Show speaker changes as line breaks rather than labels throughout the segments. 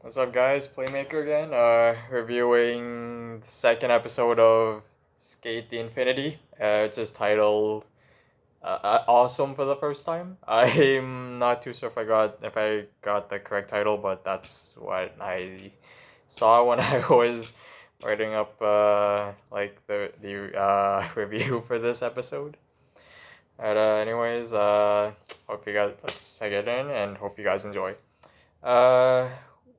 What's up, guys? Playmaker again. Reviewing the second episode of Skate the Infinity. It's just titled "Awesome" for the first time. I'm not too sure if I got the correct title, but that's what I saw when I was writing up the review for this episode. Hope you guys let's get in and hope you guys enjoy. Uh,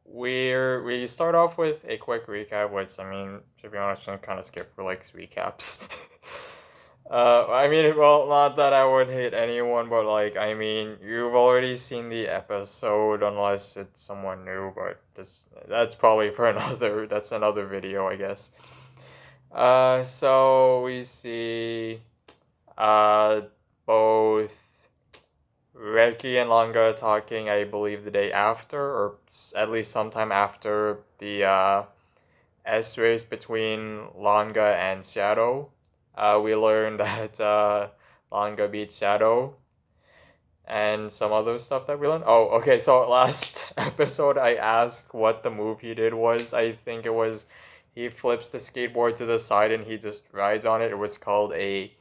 we start off with a quick recap, which I mean, to be honest, I'm kind of skip for like recaps. I mean, well, not that I would hate anyone, but like, I mean, you've already seen the episode unless it's someone new, but that's probably for another video, I guess. So we see uh both Reki and Langa talking, I believe, the day after, or at least sometime after the S race between Langa and Shadow. We learned that Langa beat Shadow and some other stuff that we learned. Oh, okay, so last episode I asked what the move he did was. I think it was he flips the skateboard to the side and he just rides on it. It was called a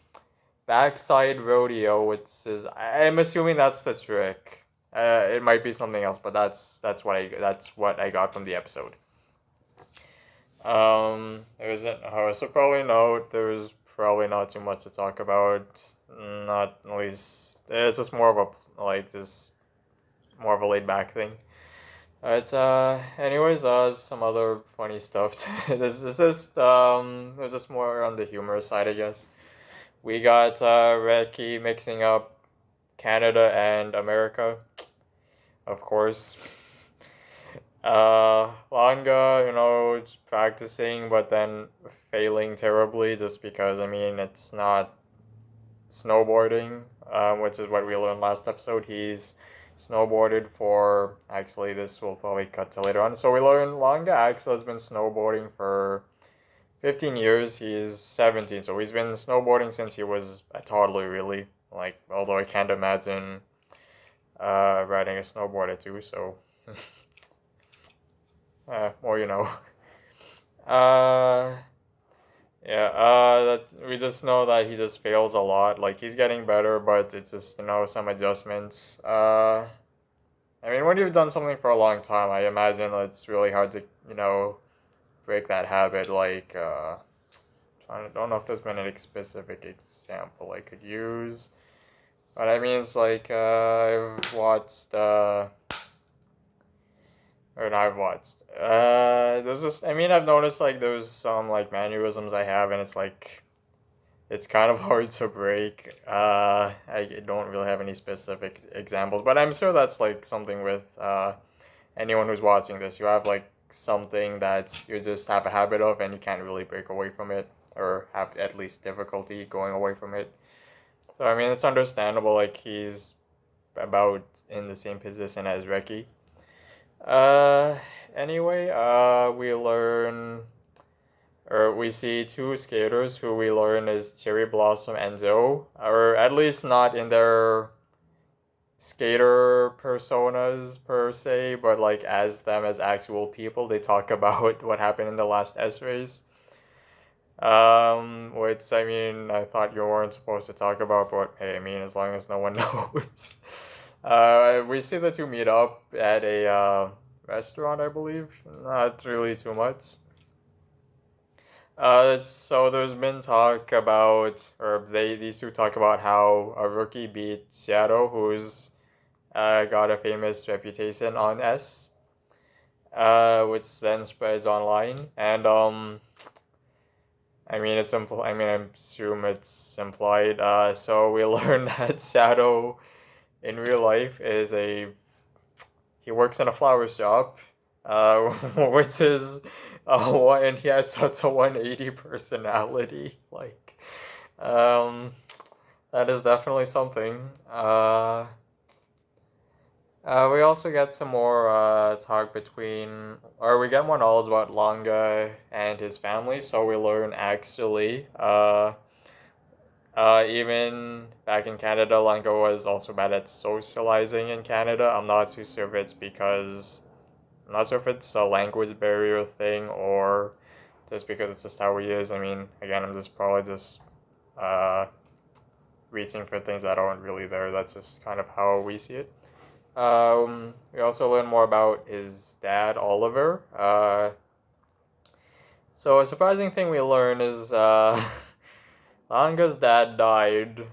backside rodeo, which is I'm assuming that's the trick. It might be something else, but that's what I got from the episode. There's an so probably note there's probably not too much to talk about. Not at least it's just more of a just more of a laid back thing. It's anyways some other funny stuff. This is just there's just more on the humor side, I guess. We got Reki mixing up Canada and America, of course. Langa, just practicing, but then failing terribly just because, I mean, it's not snowboarding, which is what we learned last episode. He's snowboarded for, actually, this will probably cut to later on. So we learned Langa Axel has been snowboarding for 15 years. He's 17, so he's been snowboarding since he was a toddler, really. Like, although I can't imagine riding a snowboard at two, so more you know. Uh, yeah, that we just know that he just fails a lot. Like he's getting better, but it's just some adjustments. I mean, when you've done something for a long time, I imagine it's really hard to break that habit. Like, I don't know if there's been any specific example I could use, but I mean, it's like I've watched or not I've watched. There's just I mean I've noticed like there's some like mannerisms I have and it's like it's kind of hard to break. I don't really have any specific examples, but I'm sure that's like something with anyone who's watching this. You have like something that you just have a habit of and you can't really break away from it or have at least difficulty going away from it. So I mean it's understandable like he's about in the same position as Reki. Uh, anyway, we learn, or we see two skaters who we learn is Cherry Blossom and Zoe, or at least not in their skater personas per se, but like as them as actual people. They talk about what happened in the last S race. Which I mean, I thought you weren't supposed to talk about, but hey, I mean, as long as no one knows. We see the two meet up at a restaurant, I believe. Not really too much. So there's been talk about, or these two talk about how a rookie beat Shadow, who's got a famous reputation on S, which then spreads online, and I mean I mean I assume it's implied. So we learn that Shadow in real life he works in a flower shop, which is and he has such a 180 personality. Like, um, that is definitely something. We also get some more talk between, or we get more knowledge about Langa and his family. So we learn actually, even back in Canada, Langa was also bad at socializing in Canada. I'm not too sure if it's because I'm not sure if it's a language barrier thing or just because it's just how he is. I mean, again, I'm just probably just uh, reaching for things that aren't really there. That's just kind of how we see it. We also learn more about his dad, Oliver. So a surprising thing we learn is Langa's dad died.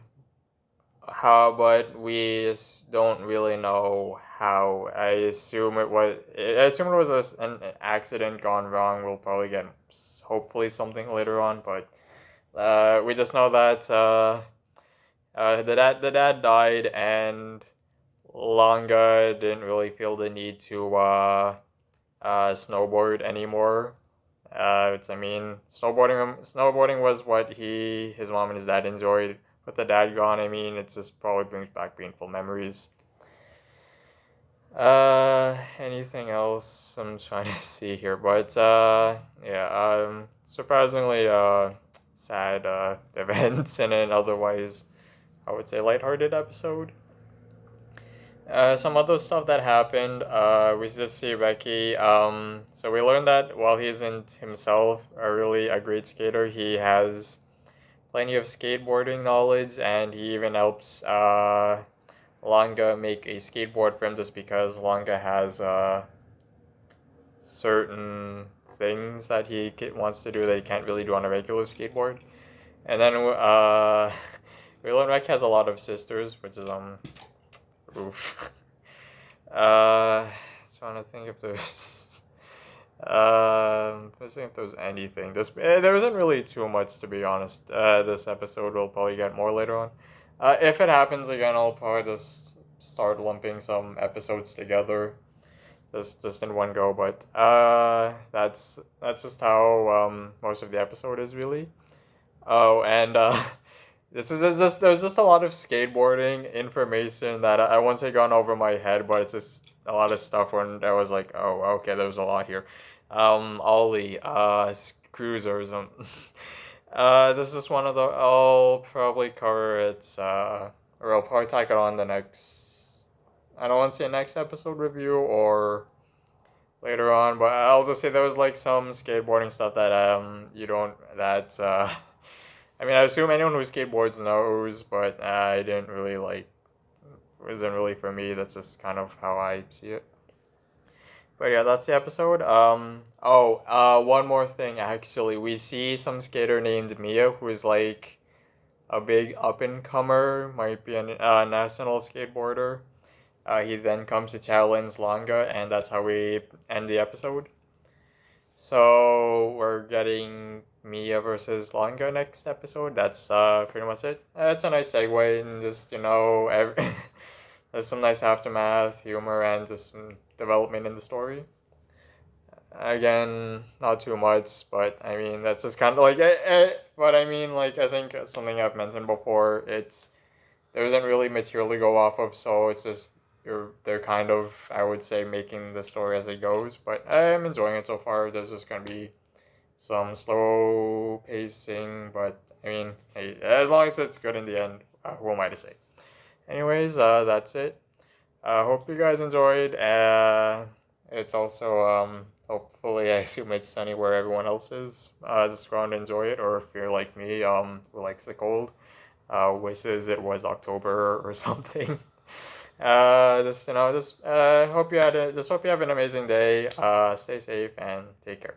How, but we don't really know how. I assume it was an accident gone wrong. We'll probably get hopefully something later on, but we just know that the dad died, and Langa didn't really feel the need to snowboard anymore. I mean, snowboarding was what his mom and his dad enjoyed. With the dad gone, I mean, it just probably brings back painful memories. Anything else? I'm trying to see here, but yeah, surprisingly sad events in an otherwise, I would say, lighthearted episode. Some other stuff that happened, we just see Becky. So we learned that while he isn't himself a great skater, he has plenty of skateboarding knowledge, and he even helps Langa make a skateboard for him just because Langa has certain things that he wants to do that he can't really do on a regular skateboard. And then we learn Becky has a lot of sisters, which is oof. Trying to think if there's let's see if there's anything. There isn't really too much, to be honest. This episode will probably get more later on. If it happens again, I'll probably just start lumping some episodes together, just in one go. But that's just how most of the episode is really. Oh, and there's just a lot of skateboarding information that I won't say gone over my head, but it's just a lot of stuff when I was like, oh, okay, there's a lot here. Ollie, cruisers, this is one of the, I'll probably cover it, or I'll probably take it on the next, I don't want to say next episode review or later on, but I'll just say there was like some skateboarding stuff that, you don't, that, I mean, I assume anyone who skateboards knows, but I didn't really like, it wasn't really for me. That's just kind of how I see it. But yeah, that's the episode. One more thing actually. We see some skater named Mia who is like a big up and comer, might be a national skateboarder. He then comes to challenge Langa, and that's how we end the episode. So we're getting Mia versus Langa next episode. That's pretty much it. It's a nice segue, and just there's some nice aftermath, humor, and just some development in the story. Again, not too much, but I mean that's just kind of like but I mean, like, I think something I've mentioned before. There isn't really material to go off of, so it's just they're kind of, I would say, making the story as it goes. But I'm enjoying it so far. There's just gonna be some slow pacing, but I mean, hey, as long as it's good in the end, who am I to say? Anyways, that's it. Hope you guys enjoyed. It's also hopefully, I assume it's sunny where everyone else is. Just go and enjoy it, or if you're like me, who likes the cold, wishes it was October or something. Just hope you have an amazing day. Stay safe and take care.